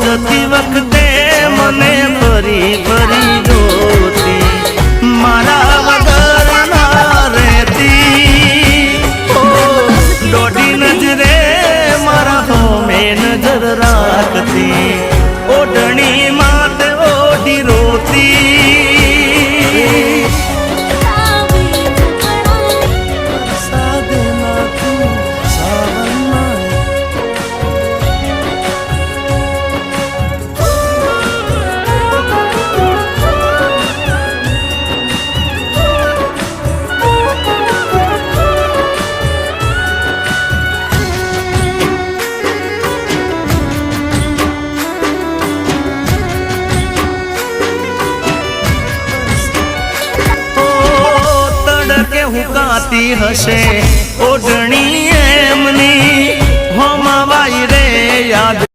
જતી વખતે મને ફરી ફરી જોતી, મારા વગર ના રહેતી. દોઢી નજરે મારા હોમે નજર રાખતી, ઓઢણી માથે ઓઢી રોતી. હુકાતી હશે ઓઢણી એમની, હોમાવાઈ રે યાદ